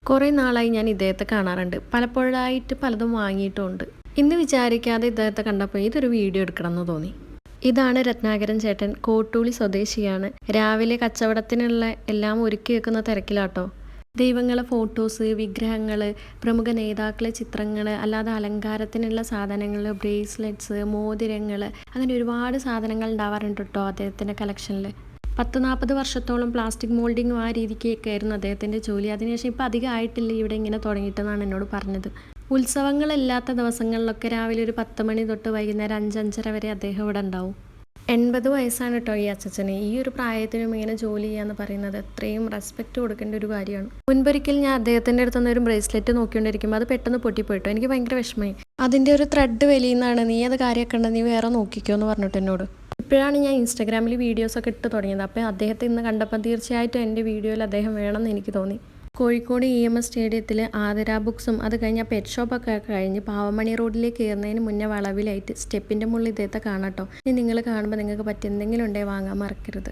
കുറേ നാളായി ഞാൻ ഇദ്ദേഹത്തെ കാണാറുണ്ട്. പലപ്പോഴായിട്ട് പലതും വാങ്ങിയിട്ടുമുണ്ട്. ഇന്ന് വിചാരിക്കാതെ ഇദ്ദേഹത്തെ കണ്ടപ്പോൾ ഇതൊരു വീഡിയോ എടുക്കണമെന്ന് തോന്നി. ഇതാണ് രത്നാകരൻ ചേട്ടൻ. കോട്ടൂളി സ്വദേശിയാണ്. രാവിലെ കച്ചവടത്തിനുള്ള എല്ലാം ഒരുക്കി വെക്കുന്ന തിരക്കിലാട്ടോ. ദൈവങ്ങളെ ഫോട്ടോസ്, വിഗ്രഹങ്ങൾ, പ്രമുഖ നേതാക്കളെ ചിത്രങ്ങൾ, അല്ലാതെ അലങ്കാരത്തിനുള്ള സാധനങ്ങൾ, ബ്രേസ്ലെറ്റ്സ്, മോതിരങ്ങൾ, അങ്ങനെ ഒരുപാട് സാധനങ്ങൾ ഉണ്ടാവാറുണ്ട് കേട്ടോ അദ്ദേഹത്തിൻ്റെ കളക്ഷനിൽ. 10-40 വർഷത്തോളം പ്ലാസ്റ്റിക് മോൾഡിങ്ങും ആ രീതിക്കൊക്കെ ആയിരുന്നു അദ്ദേഹത്തിൻ്റെ ജോലി. അതിനുശേഷം ഇപ്പോൾ അധികം ആയിട്ടില്ല ഇവിടെ ഇങ്ങനെ തുടങ്ങിയിട്ടെന്നാണ് എന്നോട് പറഞ്ഞത്. ഉത്സവങ്ങളില്ലാത്ത ദിവസങ്ങളിലൊക്കെ രാവിലെ ഒരു 10 മണി തൊട്ട് വൈകുന്നേരം 5-5:30 വരെ അദ്ദേഹം ഇവിടെ ഉണ്ടാവും. 80 വയസ്സാണ് കേട്ടോ ഈ അച്ചച്ചന്. ഈ ഒരു പ്രായത്തിനും ഇങ്ങനെ ജോലി ചെയ്യാന്ന് പറയുന്നത് അത്രയും റെസ്പെക്റ്റ് കൊടുക്കേണ്ട ഒരു കാര്യമാണ്. മുൻപൊരിക്കൽ ഞാൻ അദ്ദേഹത്തിൻ്റെ അടുത്തുനിന്ന് ഒരു ബ്രേസ്ലെറ്റ് നോക്കിക്കൊണ്ടിരിക്കുമ്പോൾ അത് പെട്ടെന്ന് പൊട്ടിപ്പോയിട്ടോ. എനിക്ക് ഭയങ്കര വിഷമമായി. അതിൻ്റെ ഒരു ത്രെഡ് വലിയുന്നതാണ്. നീ അത് കാര്യമാക്കണ്ട, നീ വേറെ നോക്കിക്കോ എന്ന് പറഞ്ഞിട്ട് എന്നോട്. ഇപ്പോഴാണ് ഞാൻ ഇൻസ്റ്റാഗ്രാമിൽ വീഡിയോസൊക്കെ ഇട്ട് തുടങ്ങിയത്. അപ്പോൾ അദ്ദേഹത്തെ ഇന്ന് കണ്ടപ്പോൾ തീർച്ചയായിട്ടും എൻ്റെ വീഡിയോയിൽ അദ്ദേഹം വേണമെന്ന് എനിക്ക് തോന്നി. കോഴിക്കോട് EMS സ്റ്റേഡിയത്തിൽ ആതിര ബുക്സും അത് കഴിഞ്ഞാൽ പെറ്റ് ഷോപ്പൊക്കെ കഴിഞ്ഞ് പാവമണി റോഡിലേക്ക് കയറുന്നതിന് മുന്നേ വളവിലായിട്ട് സ്റ്റെപ്പിൻ്റെ മുകളിൽ ഇദ്ദേഹത്തെ കാണാട്ടോ. ഇനി നിങ്ങൾ കാണുമ്പോൾ നിങ്ങൾക്ക് പറ്റിയ എന്തെങ്കിലും ഉണ്ടെങ്കിൽ വാങ്ങാൻ മറക്കരുത്.